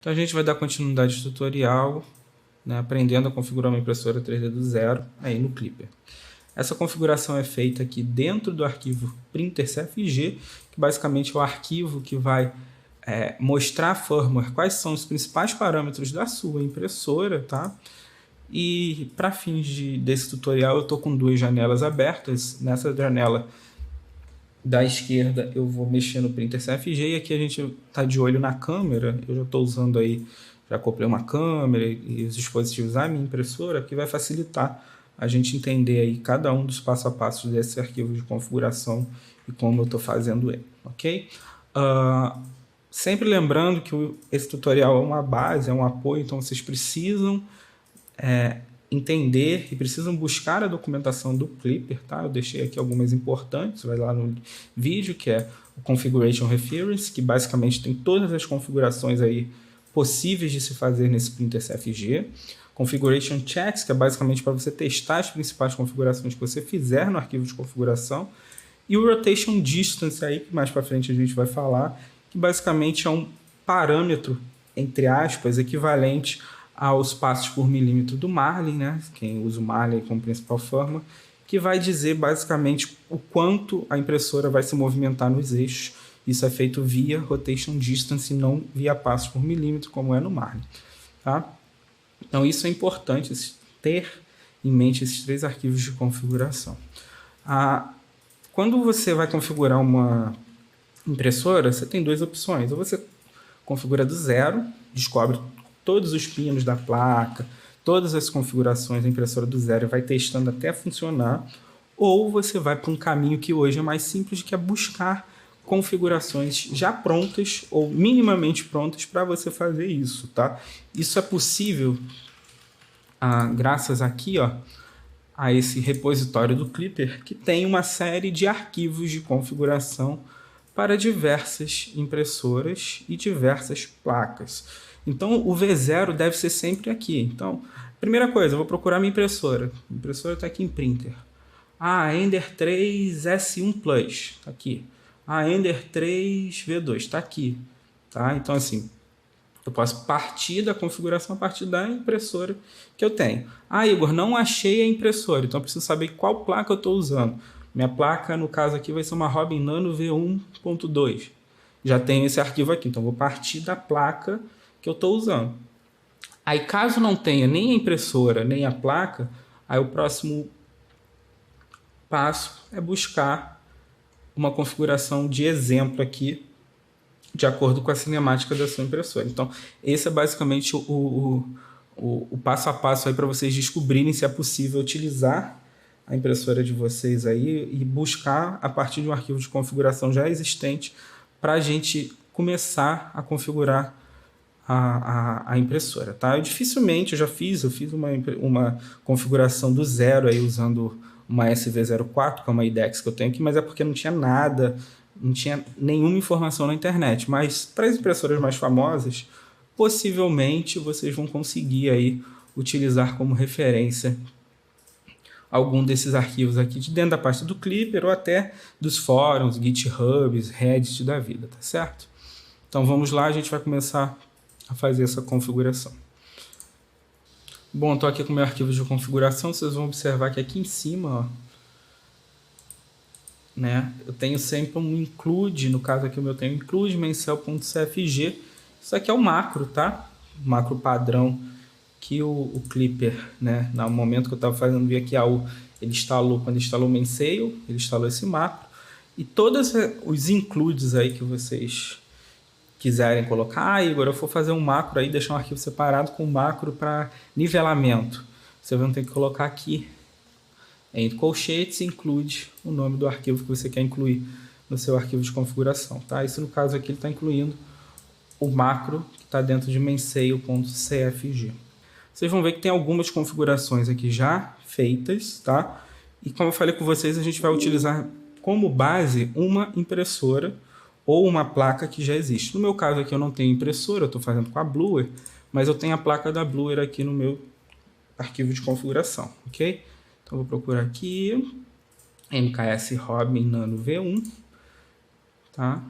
Então a gente vai dar continuidade ao tutorial, né, aprendendo a configurar uma impressora 3D do zero aí no Klipper. Essa configuração é feita aqui dentro do arquivo printer.cfg, que basicamente é o arquivo que vai mostrar a firmware quais são os principais parâmetros da sua impressora, tá? E para fins desse tutorial eu estou com duas janelas abertas. Nessa janela da esquerda eu vou mexer no printer CFG e aqui a gente está de olho na câmera. Eu já estou usando aí, já comprei uma câmera e os dispositivos da minha impressora, que vai facilitar a gente entender aí cada um dos passo a passo desse arquivo de configuração e como eu estou fazendo ele, ok? Sempre lembrando que esse tutorial é uma base, é um apoio, então vocês precisam entender e precisam buscar a documentação do Klipper, tá? Eu deixei aqui algumas importantes, vai lá no vídeo, que é o Configuration Reference, que basicamente tem todas as configurações aí possíveis de se fazer nesse printer CFG. Configuration Checks, que é basicamente para você testar as principais configurações que você fizer no arquivo de configuração. E o Rotation Distance, aí, que mais para frente a gente vai falar, que basicamente é um parâmetro, entre aspas, equivalente aos passos por milímetro do Marlin, né? Quem usa o Marlin como principal forma, que vai dizer basicamente o quanto a impressora vai se movimentar nos eixos. Isso é feito via Rotation Distance e não via passos por milímetro, como é no Marlin, tá? Então isso é importante, ter em mente esses três arquivos de configuração. Quando você vai configurar uma impressora, você tem duas opções. Ou você configura do zero, descobre todos os pinos da placa, todas as configurações da impressora do zero e vai testando até funcionar. Ou você vai para um caminho que hoje é mais simples, que é buscar configurações já prontas ou minimamente prontas para você fazer isso, tá? Isso é possível graças aqui, ó, a esse repositório do Klipper, que tem uma série de arquivos de configuração para diversas impressoras e diversas placas. Então o V0 deve ser sempre aqui. Então, primeira coisa, eu vou procurar minha impressora. A impressora está aqui em printer. Ender 3 S1 Plus, está aqui. Ender 3 V2, está aqui. Tá? Então, assim, eu posso partir da configuração a partir da impressora que eu tenho. Igor, não achei a impressora, então eu preciso saber qual placa eu estou usando. Minha placa, no caso aqui, vai ser uma Robin Nano V1.2. Já tenho esse arquivo aqui, então vou partir da placa que eu estou usando. Aí, caso não tenha nem a impressora, nem a placa, aí o próximo passo é buscar uma configuração de exemplo aqui, de acordo com a cinemática da sua impressora. Então, esse é basicamente o passo a passo aí para vocês descobrirem se é possível utilizar a impressora de vocês aí e buscar a partir de um arquivo de configuração já existente para a gente começar a configurar a impressora, tá? Eu já fiz uma configuração do zero aí usando uma SV04, que é uma IDEX que eu tenho aqui, mas é porque não tinha nada, não tinha nenhuma informação na internet. Mas para as impressoras mais famosas, possivelmente vocês vão conseguir aí utilizar como referência algum desses arquivos aqui de dentro da pasta do Klipper ou até dos fóruns, GitHubs, Reddit da vida, tá certo? Então vamos lá, a gente vai começar a fazer essa configuração. Bom, estou aqui com o meu arquivo de configuração, vocês vão observar que aqui em cima, ó, né, eu tenho sempre um include, no caso aqui o meu tem include main.cell.cfg. Isso aqui é o macro, tá? O macro padrão que o Klipper, né, no momento que eu estava fazendo via QAU, ele instalou, quando instalou o main.cell, ele instalou esse macro. E todos os includes aí que vocês quiserem colocar, Igor, eu vou fazer um macro aí, deixar um arquivo separado com macro para nivelamento. Você vai ter que colocar aqui, em colchetes, include o nome do arquivo que você quer incluir no seu arquivo de configuração, tá? Isso no caso aqui ele está incluindo o macro que está dentro de main.cell.cfg. Vocês vão ver que tem algumas configurações aqui já feitas, tá? E como eu falei com vocês, a gente vai utilizar como base uma impressora ou uma placa que já existe. No meu caso aqui eu não tenho impressora, eu estou fazendo com a Bluer, mas eu tenho a placa da Bluer aqui no meu arquivo de configuração, ok? Então eu vou procurar aqui, MKS Robin Nano V1, tá?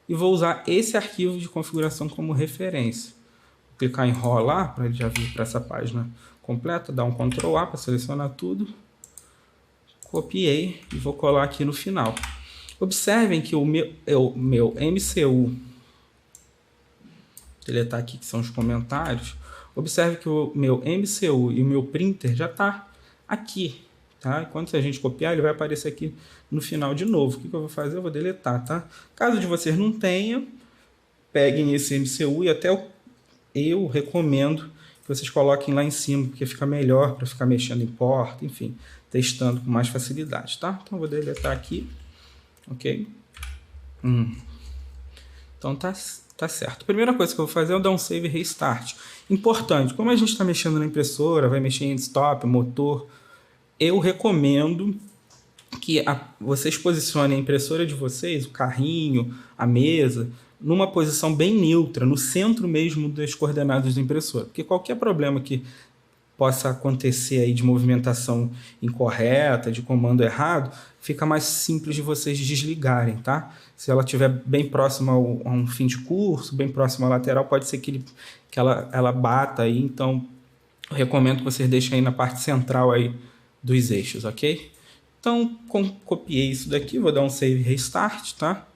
E vou usar esse arquivo de configuração como referência. clicar em rolar, para ele já vir para essa página completa, dar um Ctrl A para selecionar tudo. Copiei e vou colar aqui no final. Observem que o meu MCU, deletar aqui que são os comentários, observe que o meu MCU e o meu printer já está aqui, tá? E quando a gente copiar, ele vai aparecer aqui no final de novo. O que eu vou fazer? Eu vou deletar, tá? Caso de vocês não tenham, peguem esse MCU e até eu recomendo que vocês coloquem lá em cima, porque fica melhor para ficar mexendo em porta, enfim, testando com mais facilidade, tá? Então eu vou deletar aqui, ok? Então tá certo. A primeira coisa que eu vou fazer é dar um save e restart. Importante, como a gente está mexendo na impressora, vai mexer em stop, motor, eu recomendo que vocês posicionem a impressora de vocês, o carrinho, a mesa, numa posição bem neutra, no centro mesmo das coordenadas da impressora. Porque qualquer problema que possa acontecer aí de movimentação incorreta, de comando errado, fica mais simples de vocês desligarem, tá? Se ela estiver bem próxima a um fim de curso, bem próxima à lateral, pode ser que ela bata aí, então eu recomendo que vocês deixem aí na parte central aí dos eixos, ok? Então, copiei isso daqui, vou dar um save restart, tá?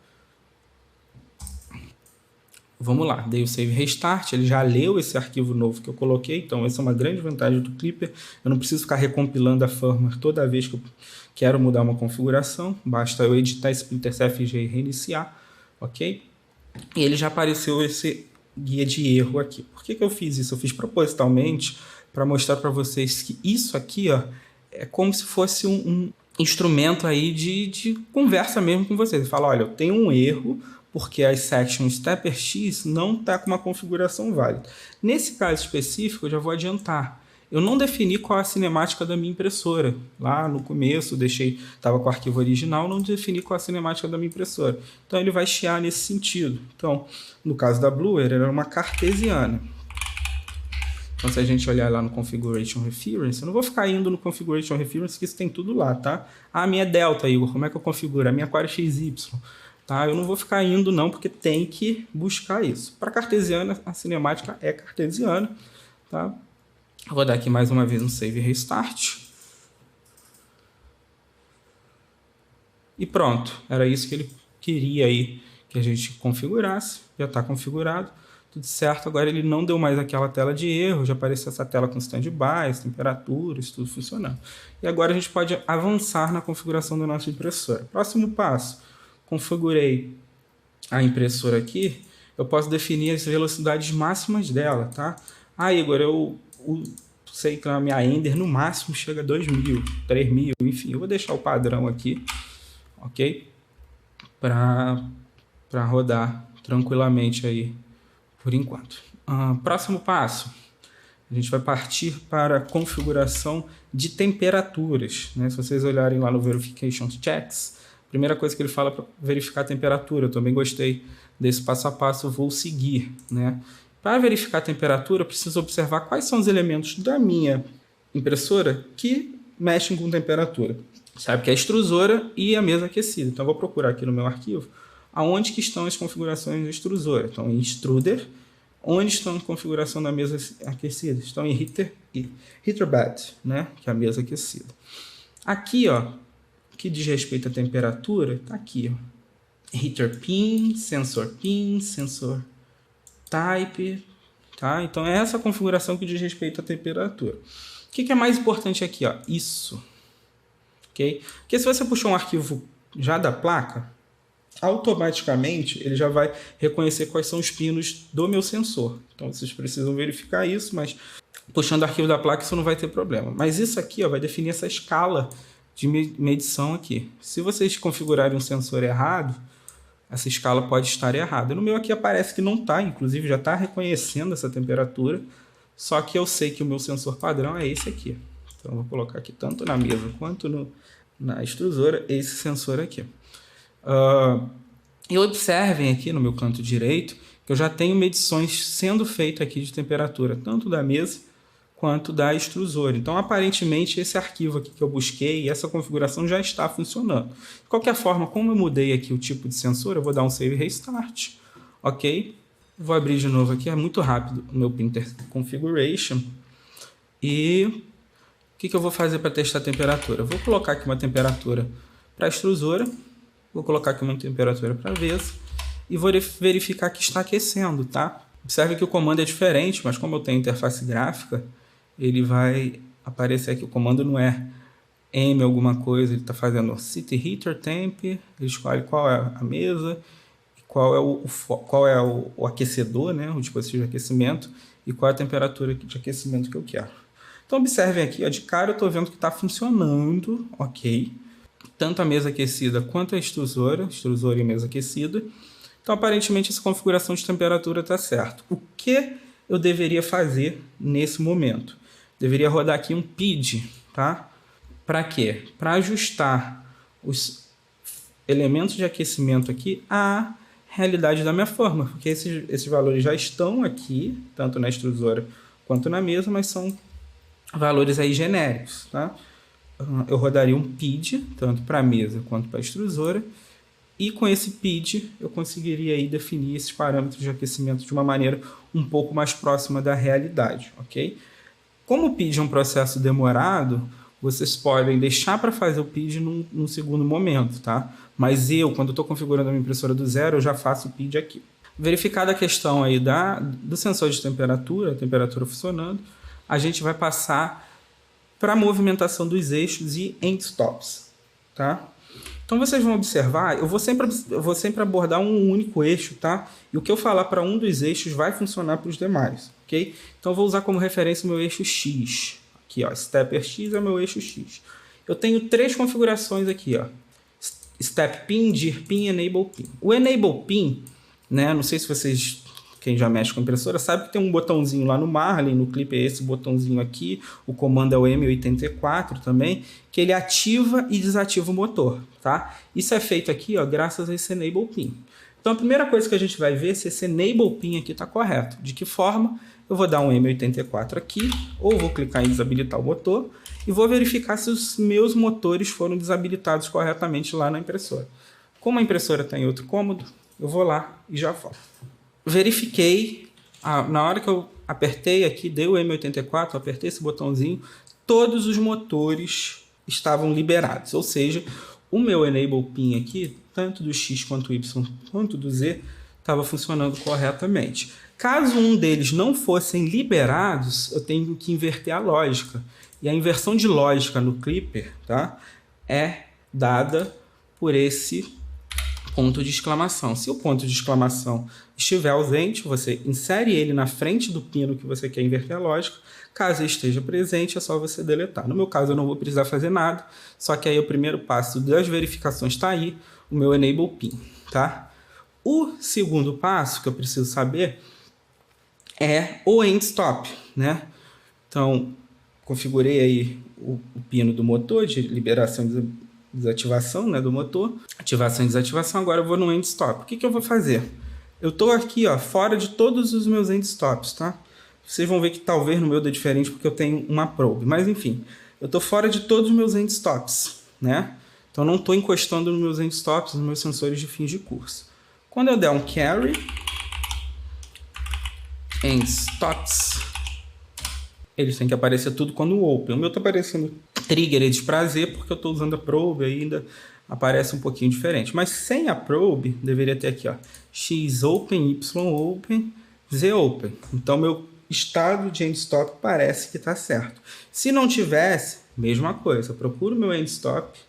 Vamos lá, dei o save restart, ele já leu esse arquivo novo que eu coloquei, então essa é uma grande vantagem do Klipper, eu não preciso ficar recompilando a firmware toda vez que eu quero mudar uma configuração, basta eu editar esse Splinter CFG e reiniciar, ok? E ele já apareceu esse guia de erro aqui. Por que eu fiz isso? Eu fiz propositalmente para mostrar para vocês que isso aqui, ó, é como se fosse um instrumento aí de conversa mesmo com vocês. Ele fala, olha, eu tenho um erro, porque as sections Stepper X não está com uma configuração válida. Nesse caso específico, eu já vou adiantar. Eu não defini qual é a cinemática da minha impressora. Lá no começo, estava com o arquivo original, não defini qual é a cinemática da minha impressora. Então, ele vai chiar nesse sentido. Então, no caso da Bluer, era uma cartesiana. Então, se a gente olhar lá no Configuration Reference, eu não vou ficar indo no Configuration Reference, que isso tem tudo lá, tá? Ah, a minha é Delta, Igor, como é que eu configuro? A minha Core XY. Tá? Eu não vou ficar indo não, porque tem que buscar isso. Para cartesiana, a cinemática é cartesiana. Tá? Vou dar aqui mais uma vez um save e restart. E pronto, era isso que ele queria aí que a gente configurasse. Já está configurado, tudo certo. Agora ele não deu mais aquela tela de erro, já apareceu essa tela com stand-by, temperaturas, tudo funcionando. E agora a gente pode avançar na configuração da nossa impressora. Próximo passo. Configurei a impressora aqui, eu posso definir as velocidades máximas dela, tá? Ah, Igor, eu sei que a minha Ender no máximo chega a 2.000, 3.000, enfim, eu vou deixar o padrão aqui, ok? Para rodar tranquilamente aí por enquanto. Próximo passo, a gente vai partir para a configuração de temperaturas, né? Se vocês olharem lá no Verification Checks, primeira coisa que ele fala para verificar a temperatura, eu também gostei desse passo a passo, eu vou seguir, né? Para verificar a temperatura, eu preciso observar quais são os elementos da minha impressora que mexem com temperatura. Sabe que é a extrusora e a mesa aquecida. Então, eu vou procurar aqui no meu arquivo aonde que estão as configurações da extrusora. Então, em Extruder, onde estão a configuração da mesa aquecida? Estão em Heater Bed, né? Que é a mesa aquecida. Aqui, ó, que diz respeito à temperatura, está aqui, ó. Heater Pin, Sensor Type, tá? Então é essa configuração que diz respeito à temperatura. O que é mais importante aqui, ó? Isso, ok? Porque se você puxar um arquivo já da placa, automaticamente ele já vai reconhecer quais são os pinos do meu sensor. Então vocês precisam verificar isso, mas puxando o arquivo da placa isso não vai ter problema. Mas isso aqui, ó, vai definir essa escala de medição aqui. Se vocês configurarem um sensor errado, essa escala pode estar errada. No meu aqui aparece que não está, inclusive já está reconhecendo essa temperatura, só que eu sei que o meu sensor padrão é esse aqui. Então eu vou colocar aqui tanto na mesa quanto na extrusora esse sensor aqui. E observem aqui no meu canto direito que eu já tenho medições sendo feitas aqui de temperatura, tanto da mesa quanto da extrusora. Então, aparentemente, esse arquivo aqui que eu busquei, essa configuração já está funcionando. De qualquer forma, como eu mudei aqui o tipo de sensor, eu vou dar um save restart, ok? Vou abrir de novo aqui, é muito rápido o meu printer configuration. E o que eu vou fazer para testar a temperatura? Eu vou colocar aqui uma temperatura para a extrusora, vou colocar aqui uma temperatura para a mesa e vou verificar que está aquecendo, tá? Observe que o comando é diferente, mas como eu tenho interface gráfica, ele vai aparecer aqui. O comando não é M alguma coisa, ele está fazendo City Heater Temp, ele escolhe qual é a mesa, qual é o aquecedor, né, o dispositivo de aquecimento, e qual é a temperatura de aquecimento que eu quero. Então observem aqui, ó, de cara eu estou vendo que está funcionando, ok, tanto a mesa aquecida quanto a extrusora e a mesa aquecida. Então aparentemente essa configuração de temperatura está certa. O que eu deveria fazer nesse momento? Deveria rodar aqui um PID, tá? Para quê? Para ajustar os elementos de aquecimento aqui à realidade da minha forma, porque esses valores já estão aqui, tanto na extrusora quanto na mesa, mas são valores aí genéricos, tá? Eu rodaria um PID, tanto para a mesa quanto para a extrusora, e com esse PID eu conseguiria aí definir esses parâmetros de aquecimento de uma maneira um pouco mais próxima da realidade, ok? Como o PID é um processo demorado, vocês podem deixar para fazer o PID num segundo momento, tá? Mas quando estou configurando a minha impressora do zero, eu já faço o PID aqui. Verificada a questão aí do sensor de temperatura, a temperatura funcionando, a gente vai passar para a movimentação dos eixos e endstops, tá? Então vocês vão observar, eu vou sempre abordar um único eixo, tá? E o que eu falar para um dos eixos vai funcionar para os demais, ok? Então eu vou usar como referência o meu eixo X. Aqui, ó, Stepper X é o meu eixo X. Eu tenho 3 configurações aqui, ó. Step Pin, Dir Pin e Enable Pin. O Enable Pin, né? Não sei se vocês, quem já mexe com impressora, sabe que tem um botãozinho lá no Marlin, no clipe é esse botãozinho aqui. O comando é o M84 também, que ele ativa e desativa o motor, tá? Isso é feito aqui, ó, graças a esse Enable Pin. Então a primeira coisa que a gente vai ver é se esse Enable Pin aqui está correto. De que forma? Eu vou dar um M84 aqui, ou vou clicar em desabilitar o motor, e vou verificar se os meus motores foram desabilitados corretamente lá na impressora. Como a impressora está em outro cômodo, eu vou lá e já volto. Verifiquei, na hora que eu apertei aqui, dei o M84, apertei esse botãozinho, todos os motores estavam liberados, ou seja, o meu Enable Pin aqui, tanto do X quanto do Y quanto do Z, estava funcionando corretamente. Caso um deles não fossem liberados, eu tenho que inverter a lógica. E a inversão de lógica no Clipper, tá, é dada por esse ponto de exclamação. Se o ponto de exclamação estiver ausente, você insere ele na frente do pino que você quer inverter a lógica. Caso ele esteja presente, é só você deletar. No meu caso, eu não vou precisar fazer nada, só que aí o primeiro passo das verificações está aí, o meu Enable Pin, tá? O segundo passo que eu preciso saber é o End Stop, né? Então, configurei aí o pino do motor de liberação e desativação, né, do motor, ativação e desativação. Agora eu vou no End Stop. O que eu vou fazer? Eu estou aqui, ó, fora de todos os meus End Stops, tá? Vocês vão ver que talvez no meu dê diferente porque eu tenho uma probe, mas enfim, eu estou fora de todos os meus End Stops, né? Então não estou encostando nos meus End Stops, nos meus sensores de fins de curso. Quando eu der um Carry, End Stops, eles têm que aparecer tudo quando o Open. O meu está aparecendo Triggered para Z porque eu estou usando a probe, ainda aparece um pouquinho diferente. Mas sem a probe, deveria ter aqui, ó, X Open, Y Open, Z Open. Então meu estado de End Stop parece que está certo. Se não tivesse, mesma coisa. Eu procuro meu End Stop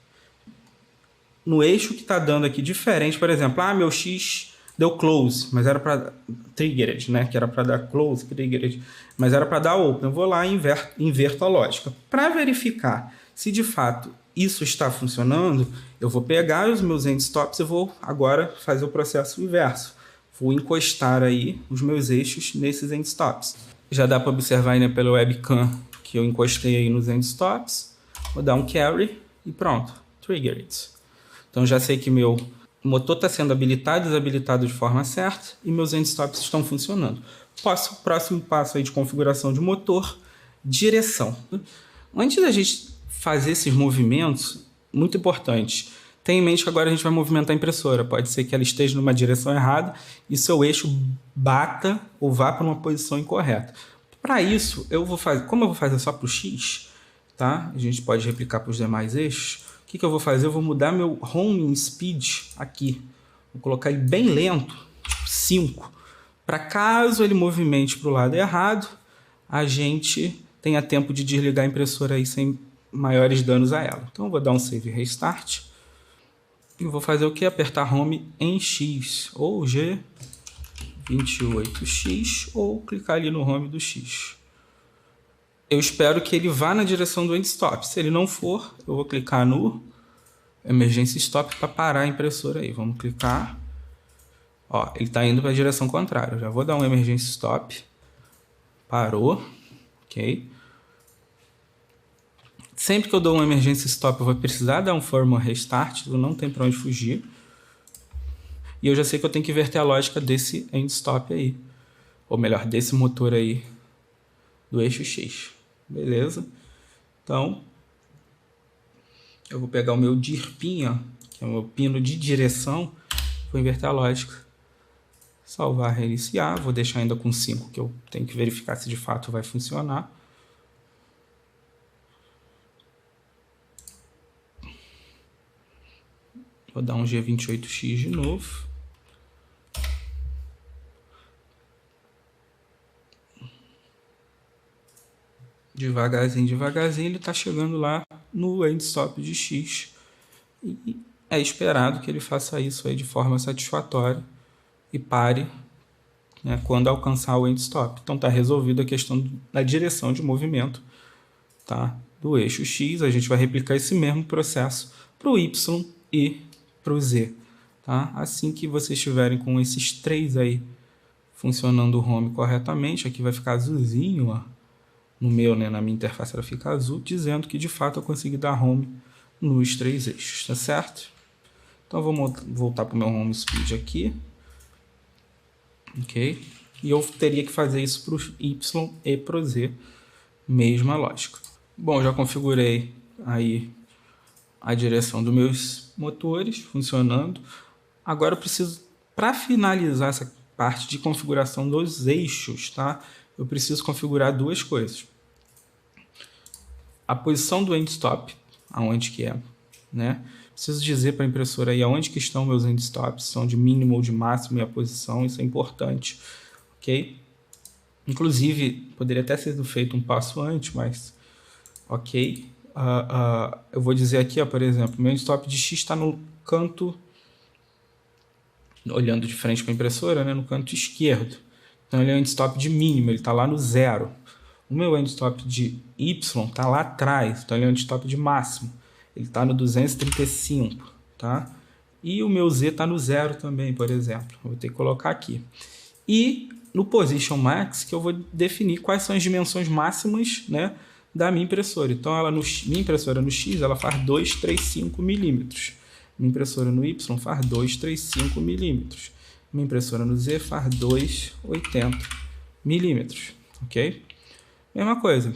no eixo que está dando aqui diferente. Por exemplo, meu X deu close, mas era para triggered, né? Que era para dar close, triggered, mas era para dar open. Eu vou lá e inverto a lógica. Para verificar se de fato isso está funcionando, eu vou pegar os meus end stops e vou agora fazer o processo inverso. Vou encostar aí os meus eixos nesses end stops. Já dá para observar aí, né, pelo webcam que eu encostei aí nos end stops. Vou dar um carry e pronto, triggered. Então já sei que meu o motor está sendo habilitado e desabilitado de forma certa e meus end stops estão funcionando. Próximo passo aí de configuração de motor, direção. Antes da gente fazer esses movimentos, muito importante, Tenha em mente que agora a gente vai movimentar a impressora. Pode ser que ela esteja numa direção errada e seu eixo bata ou vá para uma posição incorreta. Para isso, eu vou fazer, como eu vou fazer só para o X, tá? A gente pode replicar para os demais eixos. O que eu vou fazer? Eu vou mudar meu homing speed aqui. Vou colocar ele bem lento, tipo 5, para caso ele movimente para o lado errado, a gente tenha tempo de desligar a impressora aí sem maiores danos a ela. Então eu vou dar um save restart e vou fazer o que? Apertar home em X ou G28X ou clicar ali no home do X. Eu espero que ele vá na direção do end stop. Se ele não for, eu vou clicar no emergency stop para parar a impressora aí. Vamos clicar. Ó, ele está indo para a direção contrária. Eu já vou dar um emergency stop. Parou. Ok. Sempre que eu dou um emergency stop, eu vou precisar dar um firmware restart. Não tem para onde fugir. E eu já sei que eu tenho que inverter a lógica desse end stop aí. Ou melhor, desse motor aí do eixo X. Beleza? Então, eu vou pegar o meu dir pin, ó, que é o meu pino de direção. Vou inverter a lógica. Salvar, reiniciar. Vou deixar ainda com 5, que eu tenho que verificar se de fato vai funcionar. Vou dar um G28X de novo. Devagarzinho, devagarzinho, ele está chegando lá no end stop de X. E é esperado que ele faça isso aí de forma satisfatória e pare, né, quando alcançar o end stop. Então está resolvida a questão da direção de movimento, tá, do eixo X. A gente vai replicar esse mesmo processo para o Y e para o Z. Tá? Assim que vocês estiverem com esses três aí funcionando o home corretamente, aqui vai ficar azulzinho, ó. No meu, né, na minha interface ela fica azul, dizendo que de fato eu consegui dar home nos três eixos, tá certo? Então eu vou voltar para o meu home speed aqui. Ok? E eu teria que fazer isso para o Y e para o Z, mesma lógica. Bom, já configurei aí a direção dos meus motores funcionando. Agora eu preciso, para finalizar essa parte de configuração dos eixos, tá? Eu preciso configurar duas coisas. A posição do end stop, aonde que é, né? Preciso dizer para a impressora aí aonde que estão meus end stops, são de mínimo ou de máximo e a posição, isso é importante, ok? Inclusive, poderia até ser feito um passo antes, mas ok. Eu vou dizer aqui, ó, por exemplo, meu end stop de X está no canto, olhando de frente para a impressora, né, no canto esquerdo. Então ele é um end stop de mínimo, ele está lá no 0. O meu end stop de Y está lá atrás, então ele é um end stop de máximo. Ele está no 235, tá? E o meu Z está no 0 também, por exemplo. Eu vou ter que colocar aqui. E no Position Max, que eu vou definir quais são as dimensões máximas, né, da minha impressora. Então, minha impressora no X ela faz 235 milímetros. Minha impressora no Y faz 235 milímetros. Minha impressora no Z faz 280 milímetros, ok? Mesma coisa.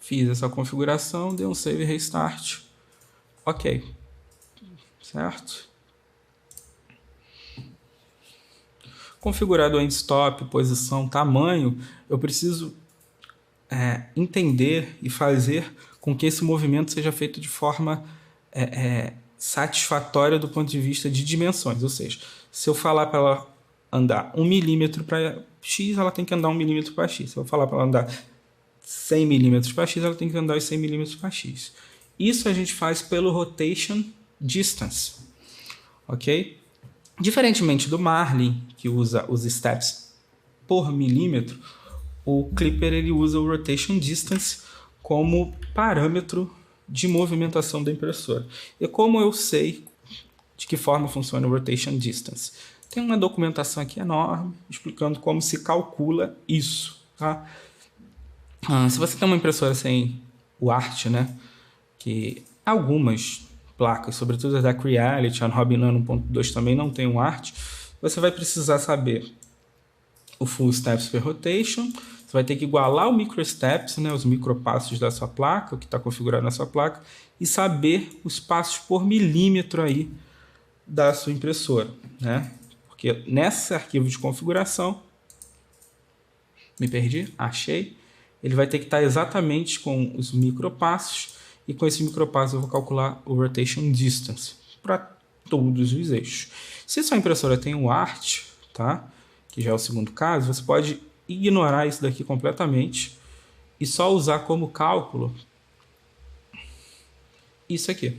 Fiz essa configuração, dei um save restart, ok, certo? Configurado o end stop, posição, tamanho, eu preciso entender e fazer com que esse movimento seja feito de forma satisfatória do ponto de vista de dimensões. Ou seja, se eu falar para ela andar 1 milímetro para X, ela tem que andar 1 milímetro para X. Se eu falar para ela andar 100 milímetros para X, ela tem que andar os 100 milímetros para X. Isso a gente faz pelo Rotation Distance, ok? Diferentemente do Marlin, que usa os steps por milímetro, o Clipper ele usa o Rotation Distance como parâmetro de movimentação da impressora. E como eu sei de que forma funciona o Rotation Distance? Tem uma documentação aqui enorme explicando como se calcula isso, tá? Se você tem uma impressora sem o ART, né, que algumas placas, sobretudo as da Creality, a Robin Nano 1.2 também não tem um ART, você vai precisar saber o full steps per rotation. Você vai ter que igualar o microsteps, né, os micropassos da sua placa, o que está configurado na sua placa, e saber os passos por milímetro aí da sua impressora, né? Porque nesse arquivo de configuração, me perdi, achei, ele vai ter que estar exatamente com os micropassos, e com esse micropasso eu vou calcular o rotation distance para todos os eixos. Se sua impressora tem o ART, tá? Que já é o segundo caso, você pode ignorar isso daqui completamente e só usar como cálculo isso aqui,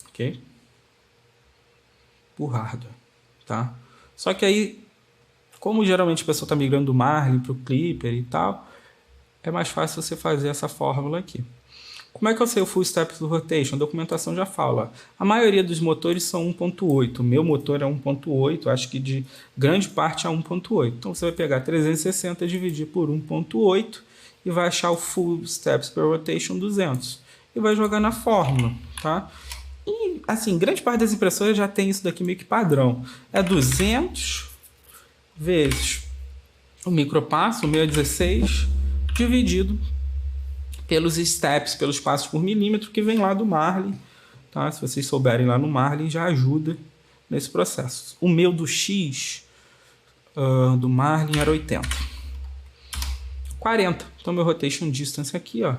ok? Por hardware, tá? Só que aí, como geralmente a pessoa está migrando do Marlin para o Clipper e tal, é mais fácil você fazer essa fórmula aqui. Como é que eu sei o full steps do rotation? A documentação já fala. A maioria dos motores são 1.8. O meu motor é 1.8, acho que de grande parte é 1.8. Então você vai pegar 360 e dividir por 1.8 e vai achar o full steps per rotation 200. E vai jogar na fórmula, tá? E assim, grande parte das impressoras já tem isso daqui meio que padrão. É 200 vezes o micropasso, o meu é 16, dividido pelos steps, pelos passos por milímetro que vem lá do Marlin, tá? Se vocês souberem lá no Marlin, já ajuda nesse processo. O meu do X do Marlin era 80. 40. Então, meu rotation distance aqui, ó,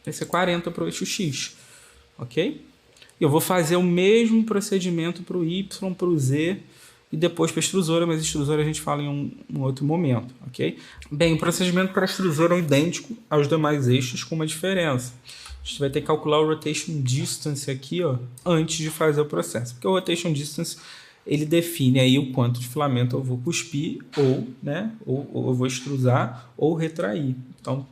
vai ser 40 para o eixo X, ok? Eu vou fazer o mesmo procedimento para o Y, para o Z e depois para a extrusora, mas a extrusora a gente fala em um outro momento, ok? Bem, o procedimento para a extrusora é idêntico aos demais eixos, com uma diferença. A gente vai ter que calcular o rotation distance aqui, ó, antes de fazer o processo, porque o rotation distance ele define aí o quanto de filamento eu vou cuspir ou, né, ou eu vou extrusar ou retrair. Então,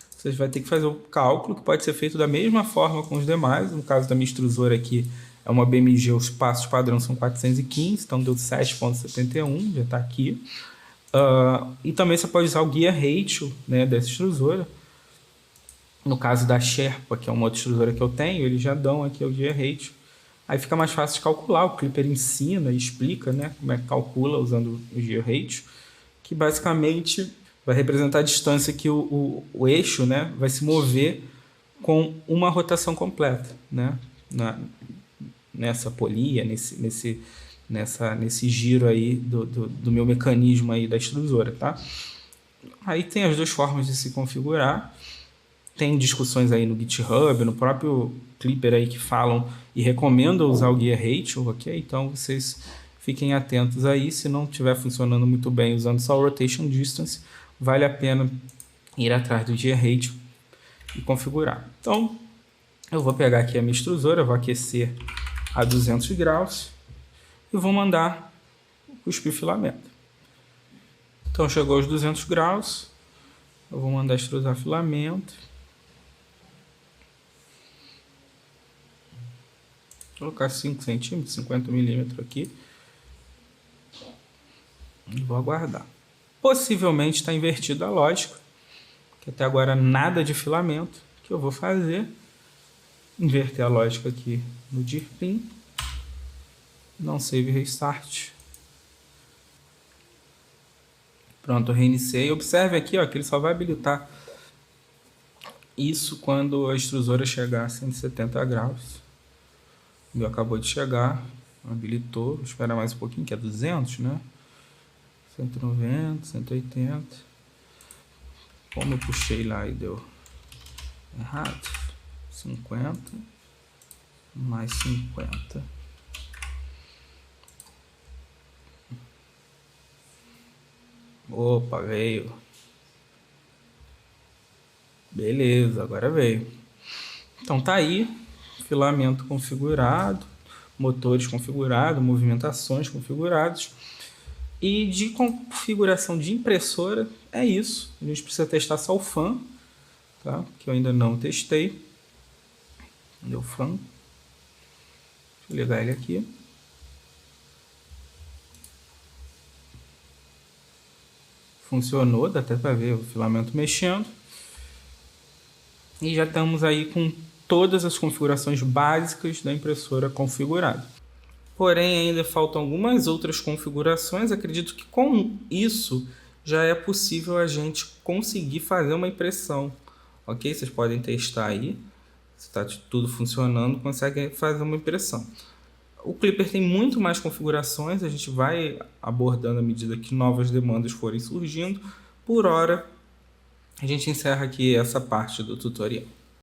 você vai ter que fazer o cálculo, que pode ser feito da mesma forma com os demais. No caso da minha extrusora aqui, é uma BMG, os passos padrão são 415, então deu 7,71, já está aqui. E também você pode usar o Gear Ratio, né, dessa extrusora. No caso da Sherpa, que é uma outra extrusora que eu tenho, eles já dão aqui o Gear Ratio. Aí fica mais fácil de calcular, o Clipper ensina e explica, né, como é que calcula usando o Gear Ratio, que basicamente vai representar a distância que o eixo, né, vai se mover com uma rotação completa, né, nessa polia, nesse giro aí do meu mecanismo aí da extrusora, tá? Aí tem as duas formas de se configurar. Tem discussões aí no GitHub, no próprio Clipper aí que falam e recomendam usar o Gear Ratio, ok? Então vocês fiquem atentos aí. Se não estiver funcionando muito bem usando só o Rotation Distance, vale a pena ir atrás do Gear Ratio e configurar. Então eu vou pegar aqui a minha extrusora, vou aquecer a 200 graus e vou mandar cuspir o filamento. Então chegou aos 200 graus, eu vou mandar extrusar filamento. Vou colocar 5 centímetros, 50 milímetros aqui. E vou aguardar. Possivelmente está invertida a lógica, que até agora nada de filamento. O que eu vou fazer? Inverter a lógica aqui no DIRPIN. Não save restart. Pronto, reiniciei. Observe aqui, ó, que ele só vai habilitar isso quando a extrusora chegar a 170 graus. O meu acabou de chegar, habilitou. Vou esperar mais um pouquinho, que é 200, né? 190, 180. Como eu puxei lá e deu errado. 50 mais 50. Opa, veio. Beleza, agora veio. Então tá aí, filamento configurado, motores configurados, movimentações configurados. E de configuração de impressora é isso. A gente precisa testar só o fan, tá? Que eu ainda não testei. Cadê o fan? Deixa eu ligar ele aqui. Funcionou, dá até para ver o filamento mexendo. E já estamos aí com todas as configurações básicas da impressora configuradas. porém ainda faltam algumas outras configurações. Acredito que com isso já é possível a gente conseguir fazer uma impressão, ok? Vocês podem testar aí, se está tudo funcionando, consegue fazer uma impressão. O Clipper tem muito mais configurações, a gente vai abordando à medida que novas demandas forem surgindo. Por hora, a gente encerra aqui essa parte do tutorial.